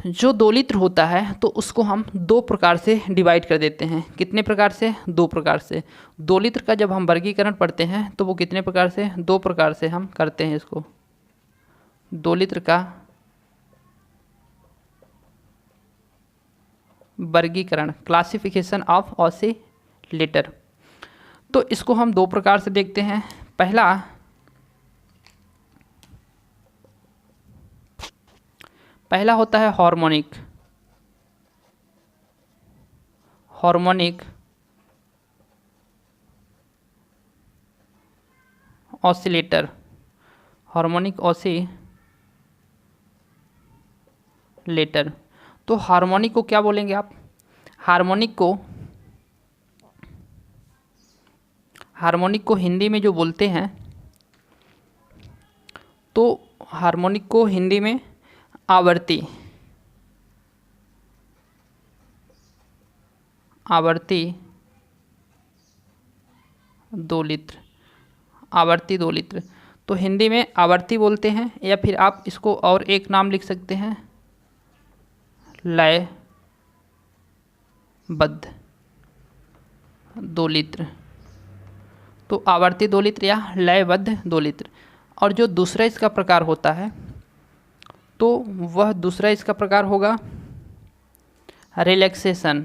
जो दोलित्र होता है तो उसको हम 2 प्रकार से डिवाइड कर देते हैं। कितने प्रकार से? 2 प्रकार से। दोलित्र का जब हम वर्गीकरण पढ़ते हैं तो वो कितने प्रकार से? 2 प्रकार से हम करते हैं इसको। दोलित्र का वर्गीकरण, क्लासिफिकेशन ऑफ ऑसिलेटर। तो इसको हम 2 प्रकार से देखते हैं। पहला होता है हार्मोनिक ऑसिलेटर। Harmonic oscillator. तो हार्मोनिक को क्या बोलेंगे आप? हार्मोनिक को हिंदी में जो बोलते हैं तो हार्मोनिक को हिंदी में आवर्ती दोलित्र। तो हिंदी में आवर्ती बोलते हैं, या फिर आप इसको और एक नाम लिख सकते हैं, लयबद्ध दोलित्र। तो आवर्ती दोलित्र या लयबद्ध दोलित्र। और जो दूसरा इसका प्रकार होता है तो वह दूसरा इसका प्रकार होगा रिलैक्सेशन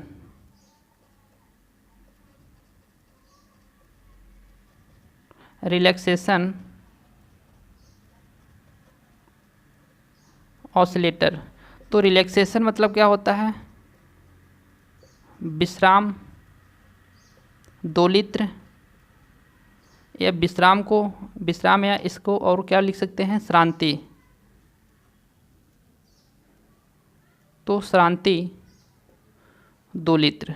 ऑसिलेटर। तो रिलैक्सेशन मतलब क्या होता है? विश्राम दोलित्र, या विश्राम या इसको और क्या लिख सकते हैं? श्रांति। तो श्रांति दोलित्र।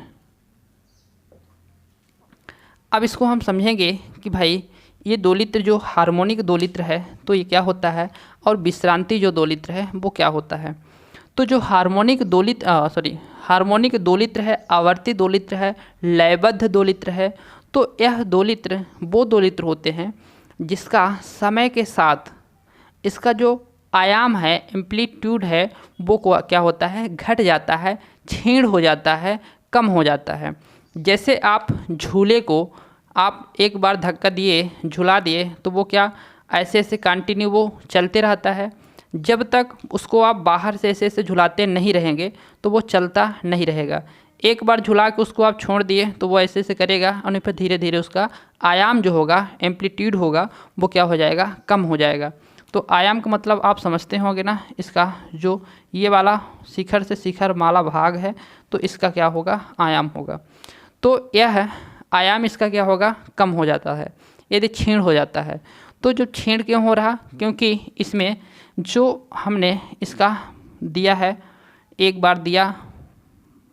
अब इसको हम समझेंगे कि भाई ये दोलित्र जो हार्मोनिक दोलित्र है तो ये क्या होता है, और विश्रांति जो दोलित्र है वो क्या होता है। तो जो हार्मोनिक दोलित्र है, आवर्ती दोलित्र है, लयबद्ध दोलित्र है, तो यह दोलित्र वो दोलित्र होते हैं जिसका समय के साथ इसका जो आयाम है, एम्पलीट्यूड है, वो क्या होता है? घट जाता है, क्षीण हो जाता है, कम हो जाता है। जैसे आप झूले को आप एक बार धक्का दिए, झुला दिए, तो वो क्या ऐसे ऐसे कंटिन्यू वो चलते रहता है। जब तक उसको आप बाहर से ऐसे ऐसे झुलाते नहीं रहेंगे तो वो चलता नहीं रहेगा। एक बार झुला के उसको आप छोड़ दिए तो वो ऐसे ऐसे करेगा, और फिर धीरे धीरे उसका आयाम जो होगा, एम्पलीट्यूड होगा, वो क्या हो जाएगा? कम हो जाएगा। तो आयाम का मतलब आप समझते होंगे ना, इसका जो ये वाला शिखर से शिखर माला भाग है तो इसका क्या होगा? आयाम होगा। तो यह आयाम इसका क्या होगा? कम हो जाता है यदि क्षीण हो जाता है। तो जो क्षीण क्यों हो रहा? क्योंकि इसमें जो हमने इसका दिया है, एक बार दिया,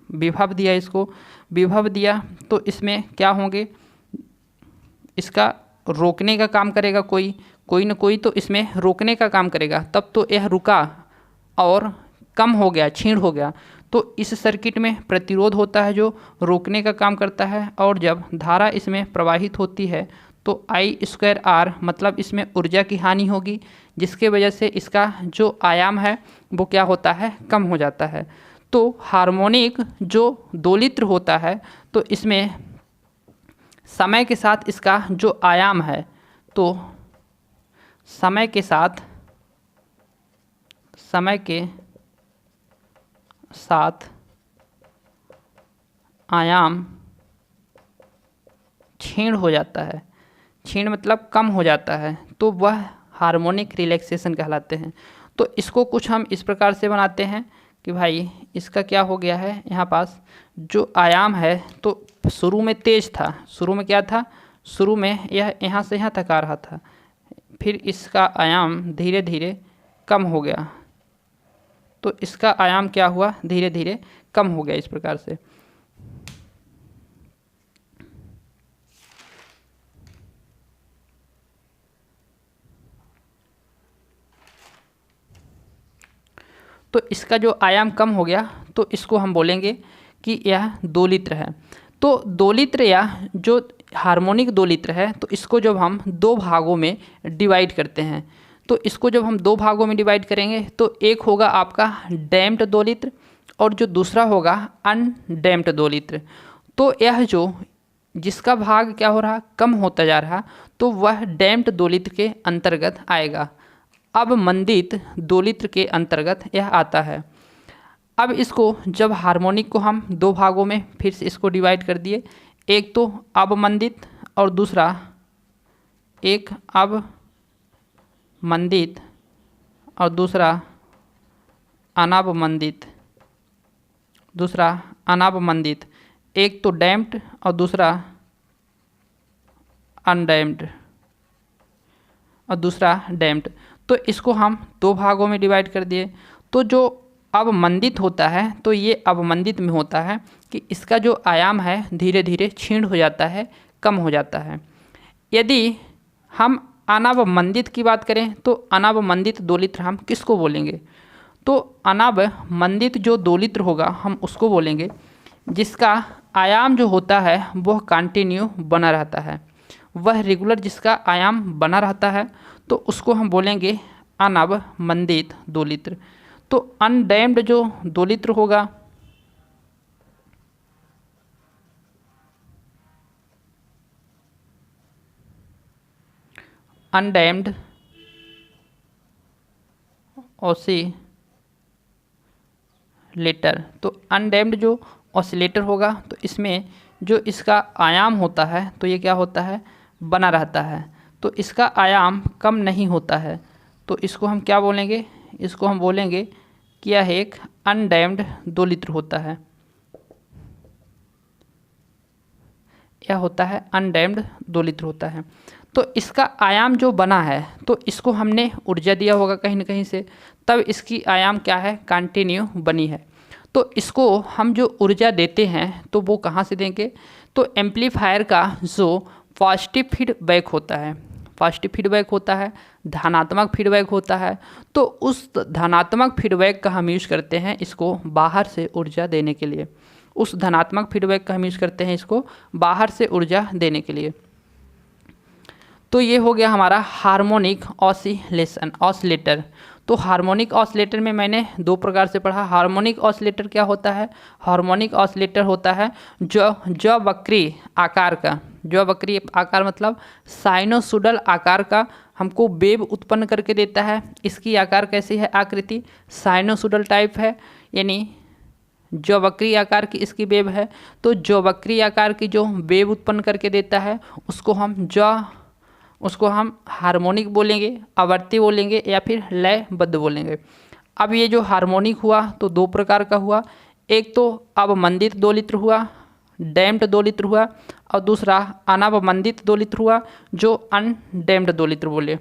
विभव दिया, इसको विभव दिया, तो इसमें क्या होंगे? इसका रोकने का काम करेगा कोई न कोई, तो इसमें रोकने का काम करेगा, तब तो यह रुका और कम हो गया, क्षीण हो गया, तो इस सर्किट में प्रतिरोध होता है जो रोकने का काम करता है, और जब धारा इसमें प्रवाहित होती है तो I²R मतलब इसमें ऊर्जा की हानि होगी, जिसके वजह से इसका जो आयाम है वो क्या होता है, कम हो जाता है। तो हार्मोनिक जो दोलित्र होता है तो इसमें समय के साथ इसका जो आयाम है, तो समय के साथ आयाम क्षीण हो जाता है। क्षीण मतलब कम हो जाता है, तो वह हार्मोनिक रिलैक्सेशन कहलाते हैं। तो इसको कुछ हम इस प्रकार से बनाते हैं कि भाई इसका क्या हो गया है, यहाँ पास जो आयाम है तो शुरू में तेज था, शुरू में क्या था, शुरू में यह यहाँ से यहाँ तक आ रहा था, फिर इसका आयाम धीरे धीरे कम हो गया, तो इसका आयाम क्या हुआ, धीरे धीरे कम हो गया इस प्रकार से। तो इसका जो आयाम कम हो गया तो इसको हम बोलेंगे कि यह दोलित्र है। तो दोलित्र या जो हार्मोनिक दोलित्र है, तो इसको जब हम दो भागों में डिवाइड करते हैं, तो इसको जब हम दो भागों में डिवाइड करेंगे तो एक होगा आपका डैम्प्ड दोलित्र और जो दूसरा होगा अनडैम्प्ड दोलित्र। तो यह जो जिसका भाग क्या हो रहा, कम होता जा रहा, तो वह डैम्प्ड दोलित्र के अंतर्गत आएगा। अवमंदित दोलित्र के अंतर्गत यह आता है। अब इसको जब हार्मोनिक को हम दो भागों में फिर से इसको डिवाइड कर दिए, एक तो अवमंदित और दूसरा एक अवमंदित और दूसरा अनावमंदित, एक तो डैम्प्ड और दूसरा अनडैम्प्ड और दूसरा डैम्प्ड। तो इसको हम दो भागों में डिवाइड कर दिए। तो जो अवमंदित होता है तो ये अवमंदित में होता है कि इसका जो आयाम है धीरे धीरे क्षीण हो जाता है, कम हो जाता है। यदि हम अनावमंदित की बात करें तो अनावमंदित दोलित्र हम किसको बोलेंगे, तो अनावमंदित जो दोलित्र होगा हम उसको बोलेंगे जिसका आयाम जो होता है वह कंटिन्यू बना रहता है, वह रेगुलर जिसका आयाम बना रहता है, तो उसको हम बोलेंगे अनावमंदित दोलित्र। तो अनडैम्प्ड जो दोलित्र होगा, अनडैम्प्ड ऑसिलेटर, तो अनडैम्प्ड जो ऑसिलेटर होगा तो इसमें जो इसका आयाम होता है तो ये क्या होता है, बना रहता है, तो इसका आयाम कम नहीं होता है। तो इसको हम क्या बोलेंगे, इसको हम बोलेंगे कि यह एक अनडैम्प्ड दोलित्र होता है, यह होता है अनडैम्प्ड दोलित्र होता है। तो इसका आयाम जो बना है तो इसको हमने ऊर्जा दिया होगा कहीं ना कहीं से, तब इसकी आयाम क्या है, कंटिन्यू बनी है। तो इसको हम जो ऊर्जा देते हैं तो वो कहाँ से देंगे, तो एम्पलीफायर का जो पॉजिटिव फीडबैक होता है, पॉजिटिव फीडबैक होता है, धनात्मक फीडबैक होता है, तो उस धनात्मक फीडबैक का हम यूज़ करते हैं इसको बाहर से ऊर्जा देने के लिए, उस धनात्मक फीडबैक का हम यूज़ करते हैं इसको बाहर से ऊर्जा देने के लिए। तो ये हो गया हमारा हार्मोनिक ऑसिलेटर। तो हार्मोनिक ऑसिलेटर में मैंने दो प्रकार से पढ़ा। हार्मोनिक ऑसिलेटर क्या होता है, हार्मोनिक ऑसिलेटर होता है जो वक्री आकार का, जो वक्री आकार मतलब साइनोसोडल आकार का हमको वेव उत्पन्न करके देता है। इसकी आकार कैसी है, आकृति साइनोसोडल टाइप है, यानी जो वक्री आकार की इसकी वेव है। तो जो वक्री आकार की जो वेव उत्पन्न करके देता है उसको हम हार्मोनिक बोलेंगे, आवर्ती बोलेंगे या फिर लयबद्ध बोलेंगे। अब ये जो हार्मोनिक हुआ तो दो प्रकार का हुआ, एक तो अवमंदित दोलित्र हुआ, डैम्प्ड दोलित्र हुआ, और दूसरा अनावमंदित दोलित्र हुआ जो अनडैम्प्ड दोलित्र बोले।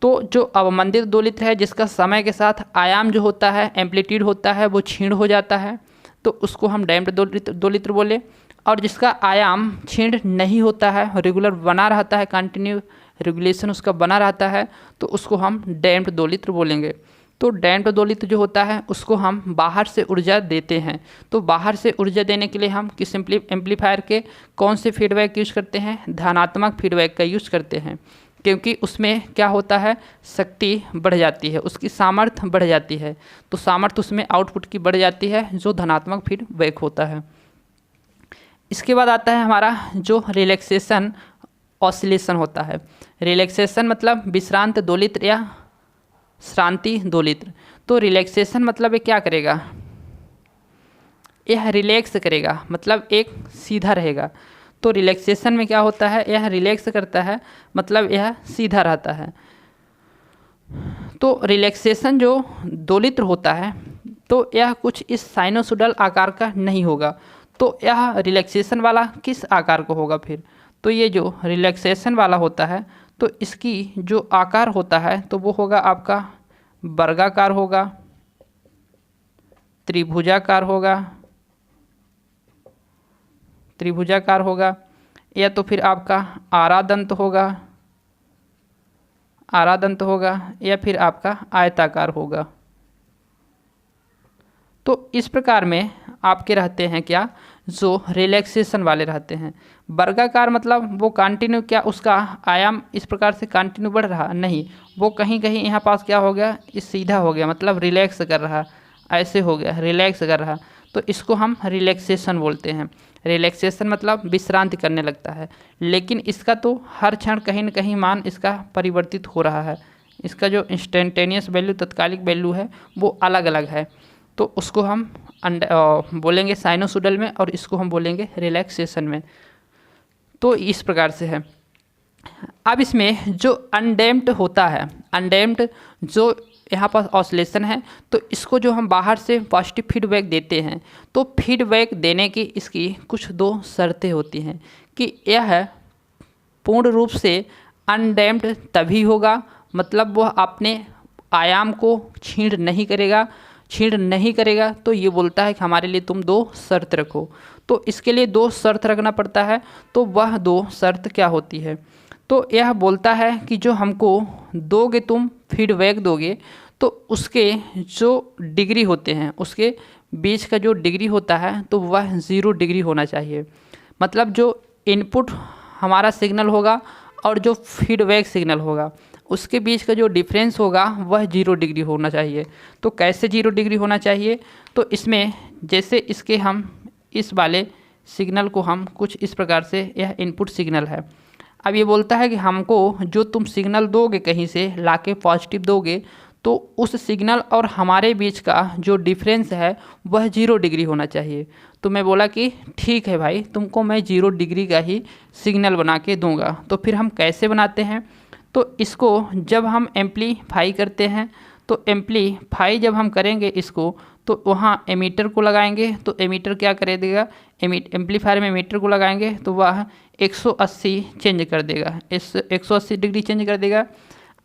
तो जो अवमंदित दोलित्र है जिसका समय के साथ आयाम जो होता है, एम्पलीट्यूड होता है, वो क्षीण हो जाता है, तो उसको हम डैम्प्ड दोलित्र बोले। और जिसका आयाम क्षीण नहीं होता है, रेगुलर बना रहता है, कंटिन्यू रेगुलेशन उसका बना रहता है, तो उसको हम डैम्प्ड दोलित्र बोलेंगे। तो डैम्प्ड दोलित्र जो होता है उसको हम बाहर से ऊर्जा देते हैं। तो बाहर से ऊर्जा देने के लिए हम किस एम्पलीफायर के कौन से फीडबैक यूज करते हैं, धनात्मक फीडबैक का यूज करते हैं, क्योंकि उसमें क्या होता है, शक्ति बढ़ जाती है, उसकी सामर्थ्य बढ़ जाती है। तो सामर्थ्य उसमें आउटपुट की बढ़ जाती है, जो धनात्मक फीडबैक होता है। इसके बाद आता है हमारा जो रिलैक्सेशन ऑसिलेशन होता है। रिलैक्सेशन मतलब विश्रांत दोलित्र या श्रांति दोलित्र। तो रिलैक्सेशन मतलब ये क्या करेगा, यह रिलैक्स करेगा, मतलब एक सीधा रहेगा। तो रिलैक्सेशन में क्या होता है, यह रिलैक्स करता है, मतलब यह सीधा रहता है। तो रिलैक्सेशन जो दोलित्र होता है तो यह कुछ इस साइनोसॉइडल आकार का नहीं होगा। तो यह रिलैक्सेशन वाला किस आकार को होगा फिर, तो ये जो रिलैक्सेशन वाला होता है तो इसकी जो आकार होता है तो वो होगा आपका वर्गाकार होगा, त्रिभुजाकार होगा, या तो फिर आपका आरादंत होगा, या फिर आपका आयताकार होगा। तो इस प्रकार में आपके रहते हैं क्या, जो रिलैक्सेशन वाले रहते हैं। वर्गाकार मतलब वो कंटिन्यू, क्या उसका आयाम इस प्रकार से कंटिन्यू बढ़ रहा नहीं, वो कहीं कहीं यहाँ पास क्या हो गया, इस सीधा हो गया, मतलब रिलैक्स कर रहा, ऐसे हो गया, रिलैक्स कर रहा। तो इसको हम रिलैक्सेशन बोलते हैं। रिलैक्सेशन मतलब विश्रांति करने लगता है, लेकिन इसका तो हर क्षण कहीं न कहीं मान इसका परिवर्तित हो रहा है। इसका जो इंस्टेंटेनियस वैल्यू, तत्कालिक वैल्यू है, वो अलग अलग है। तो उसको हम बोलेंगे साइनोसॉइडल में, और इसको हम बोलेंगे रिलैक्सेशन में। तो इस प्रकार से है। अब इसमें जो अनडैम्प्ड होता है, अनडैम्प्ड जो यहाँ पर ऑसिलेशन है, तो इसको जो हम बाहर से पॉजिटिव फीडबैक देते हैं, तो फीडबैक देने की इसकी कुछ दो शर्तें होती हैं कि यह पूर्ण रूप से अनडैम्प्ड तभी होगा, मतलब वह अपने आयाम को क्षीण नहीं करेगा। तो ये बोलता है कि हमारे लिए तुम दो शर्त रखो। तो इसके लिए दो शर्त रखना पड़ता है। तो वह दो शर्त क्या होती है, तो यह बोलता है कि जो हमको दोगे, तुम फीडबैक दोगे, तो उसके जो डिग्री होते हैं, उसके बीच का जो डिग्री होता है तो वह 0 डिग्री होना चाहिए। मतलब जो इनपुट हमारा सिग्नल होगा और जो फीडबैक सिग्नल होगा, उसके बीच का जो डिफरेंस होगा वह 0 डिग्री होना चाहिए। तो कैसे 0 डिग्री होना चाहिए, तो इसमें जैसे इसके हम इस वाले सिग्नल को हम कुछ इस प्रकार से, यह इनपुट सिग्नल है। अब ये बोलता है कि हमको जो तुम सिग्नल दोगे कहीं से लाके पॉजिटिव दोगे, तो उस सिग्नल और हमारे बीच का जो डिफरेंस है वह 0 डिग्री होना चाहिए। तो मैं बोला कि ठीक है भाई, तुमको मैं 0 डिग्री का ही सिग्नल बना के दूंगा। तो फिर हम कैसे बनाते हैं, तो इसको जब हम एम्पलीफाई करते हैं, तो एम्पलीफाई जब हम करेंगे इसको, तो वहाँ एमीटर को लगाएंगे। तो एमीटर क्या कर देगा, एम्पलीफायर में एमीटर को लगाएंगे तो वह 180 चेंज कर देगा, इस 180 डिग्री चेंज कर देगा।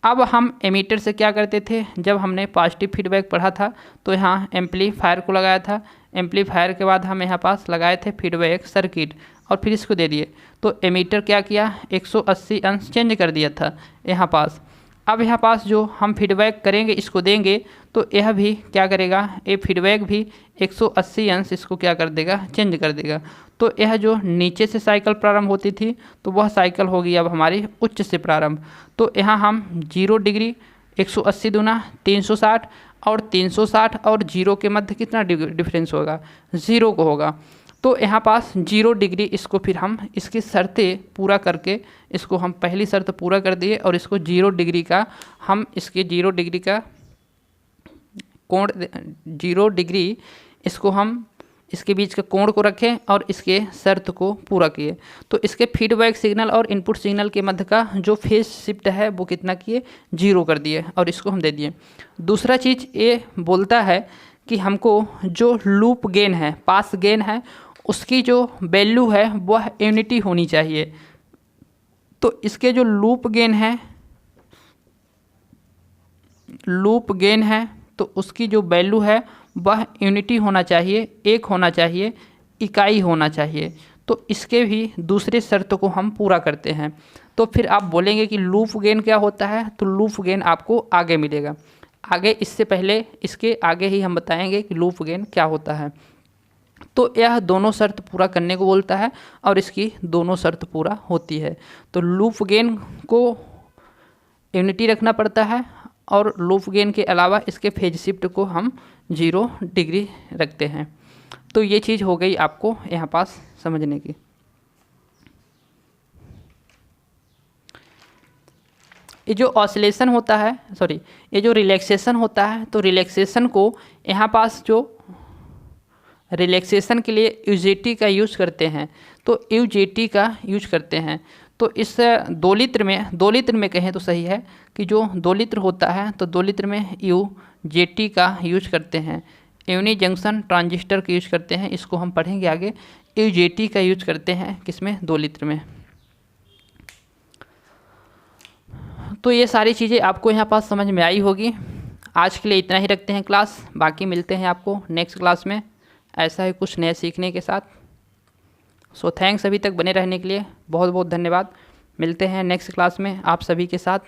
अब हम एमीटर से क्या करते थे, जब हमने पॉजिटिव फीडबैक पढ़ा था तो यहाँ एम्पलीफायर को लगाया था। एम्पलीफायर के बाद हम यहाँ पास लगाए थे फीडबैक सर्किट, और फिर इसको दे दिए। तो एमीटर क्या किया, 180 अंश चेंज कर दिया था यहाँ पास। अब यहाँ पास जो हम फीडबैक करेंगे, इसको देंगे, तो यह भी क्या करेगा, ये फीडबैक भी 180 अंश इसको क्या कर देगा, चेंज कर देगा। तो यह जो नीचे से साइकिल प्रारंभ होती थी, तो वह साइकिल होगी अब हमारी उच्च से प्रारंभ। तो यहाँ हम 0 डिग्री 180 दूना 360, और 360 और 0 के मध्य कितना डिफरेंस होगा, 0 को होगा। तो यहाँ पास 0 डिग्री, इसको फिर हम इसकी शर्तें पूरा करके, इसको हम पहली शर्त पूरा कर दिए, और इसको 0 डिग्री का हम इसके 0 डिग्री का कोण, 0 डिग्री इसको हम इसके बीच का कोण को रखें और इसके शर्त को पूरा किए। तो इसके फीडबैक सिग्नल और इनपुट सिग्नल के मध्य का जो फेज शिफ्ट है वो कितना किए, 0 कर दिए, और इसको हम दे दिए। दूसरा चीज़ ये बोलता है कि हमको जो लूप गेन है, पास गेन है, उसकी जो वैल्यू है वह यूनिटी होनी चाहिए। तो इसके जो लूप गेन है तो उसकी जो वैल्यू है वह यूनिटी होना चाहिए, एक होना चाहिए, इकाई होना चाहिए। तो इसके भी दूसरे शर्त को हम पूरा करते हैं। तो फिर आप बोलेंगे कि लूप गेन क्या होता है, तो लूप गेन आपको आगे मिलेगा। आगे इससे पहले इसके आगे ही हम बताएंगे कि लूप गेन क्या होता है। तो यह दोनों शर्त पूरा करने को बोलता है और इसकी दोनों शर्त पूरा होती है। तो लूप गेन को यूनिटी रखना पड़ता है और लूप गेन के अलावा इसके फेज शिफ्ट को हम 0 डिग्री रखते हैं। तो ये चीज़ हो गई आपको यहाँ पास समझने की। ये जो ऑसिलेशन होता है, ये जो रिलैक्सेशन होता है, तो रिलैक्सेशन को यहाँ पास जो रिलैक्सेशन के लिए यूजेटी का यूज करते हैं, तो यूजेटी का यूज करते हैं। तो इस 2 लीटर में कहें तो सही है कि जो 2 लीटर होता है तो 2 लीटर में यूजेटी का यूज करते हैं, यूनि जंक्शन ट्रांजिस्टर का यूज करते हैं। इसको हम पढ़ेंगे आगे। यूजेटी का यूज करते हैं किसमें, 2 लीटर में। तो ये सारी चीज़ें आपको यहाँ पास समझ में आई होगी। आज के लिए इतना ही रखते हैं क्लास, बाकी मिलते हैं आपको नेक्स्ट क्लास में ऐसा ही कुछ नया सीखने के साथ। सो थैंक्स अभी तक बने रहने के लिए, बहुत बहुत धन्यवाद। मिलते हैं नेक्स्ट क्लास में आप सभी के साथ।